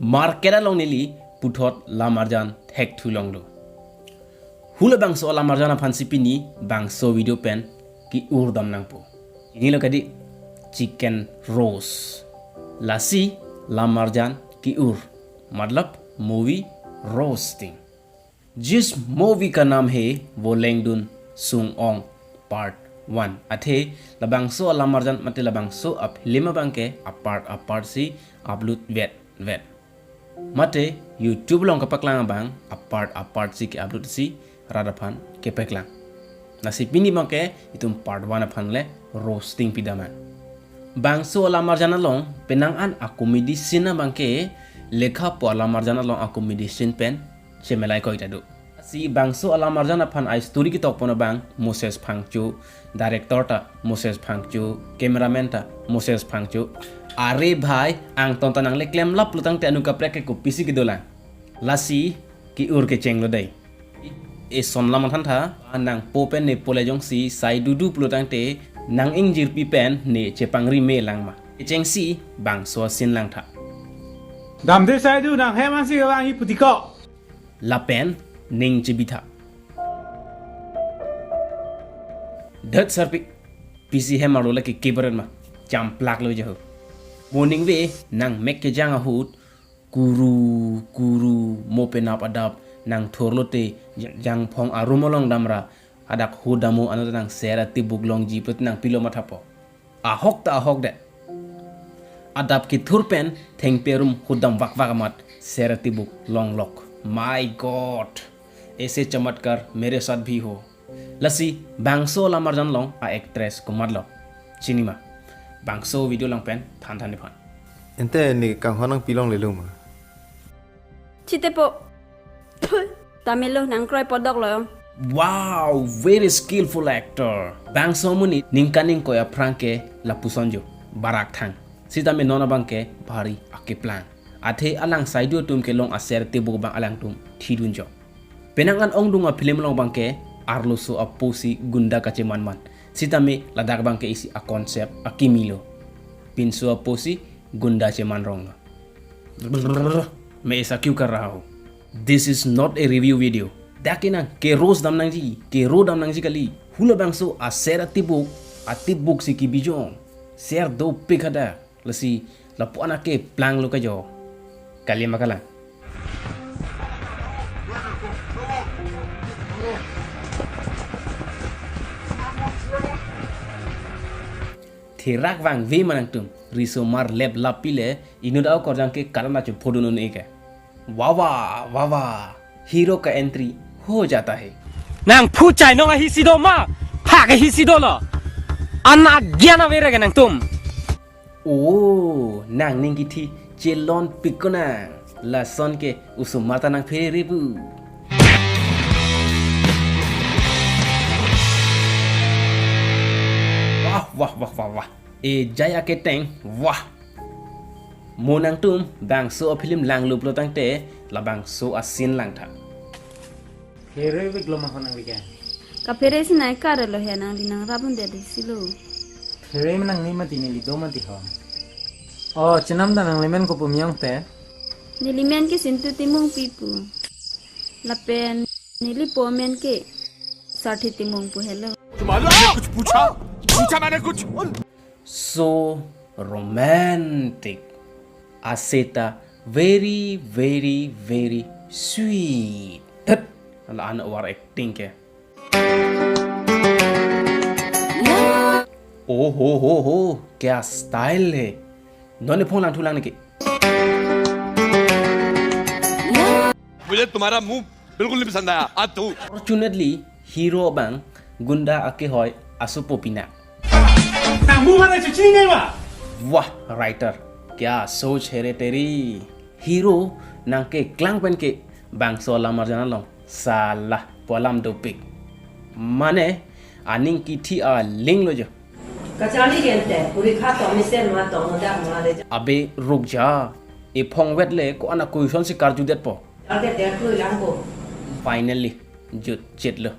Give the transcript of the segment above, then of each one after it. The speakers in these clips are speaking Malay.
market long nili puthot lamarjan thek thu long lo hula bangso lamarjana phansipini bangso video pen ki urdam nangpo ini lo kadi chicken roast lasi lamarjan ki ur मतलब movie roasting जिस मूवी का नाम है वोलेंग दुन सुंग ओंग पार्ट 1 अथे लबांगसो अलामरजन मते लबांगसो अप लिमा बांके अपार्ट सी अपलोड वेट मते यूट्यूब लोंग कपकलांग बांग अपार्ट सी के अपलोड सी रादाफान के पकलांग नसी पिनी बांके इतुम पार्ट 1 अफान ले रोस्टिंग पिदामान बांगसो अलामरजन लोंग पेनांग अन अकोमेडी सिना बांके लेखा po alamarjana long aku medicine pen semelai ko itadu si bangso alamarjana phan ai story ki tok pono bang Moses phangchu director ta Moses phangchu cameraman ta Moses phangchu are bhai ang tontonang le klem lap lutang te anu kaprek ko pisi ki dolang lasi ki ur ke cheng lo dai e son lam than tha nang po pen ne pole jong si sai dudu plutang te nang ingjir pi pen ne chepangri me lang ma e cheng si bangso sin lang tha Dam de sai du nang heman si wang hi putiko la pen ning chibitha dat sarpi pisi hemaro la ki kibaran ma jam plak lo jaho morning we nang mek ke jang hut guru mo penap adap nang thorlote jang phong arumolong damra adak hudamo anu nang sera tibuk long jipet nang pilo mathapo ahok ta ahok de adap ki thurpen thengperum hudam wakvagamat seratibuk long lok my god ऐसे चमत्कार मेरे साथ भी हो लसी बांगसो लामरजन लोंग आ एक्ट्रेस को मतलब चिनिमा बांगसो वीडियो लोंग पेन थान थान निफान ente ni kang honang pilong le lu ma Chitepo Tamilo nang kroy podok lo wow very skillful actor bangsो मुनि निंकानिंग को या फ्रांके लापुसंजो बाराक थांग Sita me nona bangke bari ake plan. Athe alang saidu tum ke long aser tibu bang alang tum tidun jo. Penangan ong dunga film long bangke arluso a posi gunda kace man. Sita me ladak bangke isi a concept a kimilo. Pinso a posi gunda ce man rong. Me isa kyu kar raha ho. This is not a review video. Dakina ke rose dam nang ji, ke ro dam nang ji kali. Hula bangso aser atibuk si kibijong. Ser do pikada. Lasi lapu anake plang lo kajo kali makala thirak wang ve manang tum riso mar leb lapile inu dau korjang ke karana chu phodun ne ke वाह हीरो का एंट्री हो जाता है nang pucai nong hisido ma phak hisido lo anna gyana vere nang tum oh nang ningi thi chelon pikona la son ke usum mata nang phere ribu wah e jaya ke teng wah monang tum bang so film lang lup lo tang te la bang so asin lang tha Here we gloma honang we kan Kapere sinai kare lo he nang dinang rabun de silo Here menang ni mati ni do mati ho Oh chenam da nang lemen ko pumyong te Nilimen ke sintu timung pipu Lapen nili pomen ke sarthi timung pu hello कुछ पूछा मैंने कुछ so romantic aseta very sweet that ala ana war acting ke हो क्या स्टाइल है दोनों फोन लांग ठुलांग के मुझे तुम्हारा मुंह बिल्कुल नहीं पसंद आया आज तू fortunately hero bang gunda ake hoy asu popina Nang mu mana cuci ngai wa वाह राइटर क्या सोच है रे तेरी हीरो नंग के क्लांग पेन के बांग सोला मरजाना लो साला पोलाम दो पिक माने आनिंग की थी आ लिंग लो जो कचाली गेंते पूरी खा तो मिसेल मा तो मुदा मारे अबे रुक जा ए फोंग वेट ले को अना क्वेश्चन से कर जुदेत पो आगे देख लो लांगो फाइनली जो चेट लो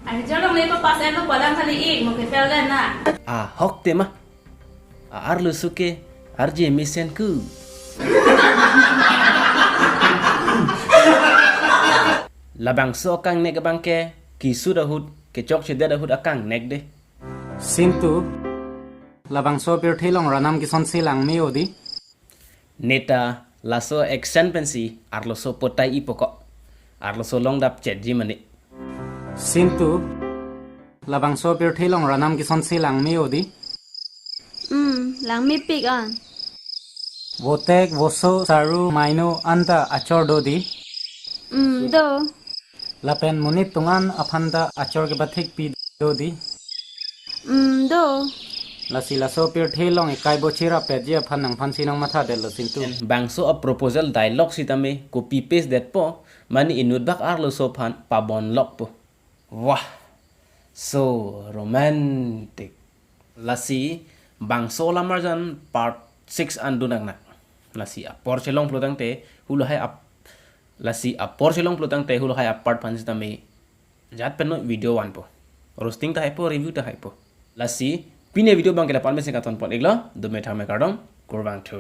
Anh cho lòng lấy có pass em nó quả đang thali ik một cái fail lên à. आ हक ते मा आर लो सुके आर जे मिशन कु labang so akang nek bangke kisu dahut kechokche dahut akang nek de Sintu labang so pir thilong ranam ki son silang mi odi. neta laso accent pensi arlo so potai ipoko arlo so long dap chet ji mani Sintu labang so pir thilong ranam ki son silang mi odi. Lang mi pik an. Votek voso saru maino anta achor dodi. Do. Lapen munit tungan aphanda achor ke bathik pi dodi. Do. Lasi laso pir thilong ikai bochira peji aphanang phansinang matha del Sintu. bangso a proposal dialogue sitame copy paste that po mani inut bak arlo so phan pabon lok po wah so romantic lasi bangso lamarjan part 6 andunang na lasi a porchelong plotang te hulo hai ap lasi a porchelong plotang te hulo hai ap part phan sitame jat penno video one po roasting ta hai po review ta hai po lasi pine video bang ke dapat mesen katon pon iglo do me thame kardong kurbang tu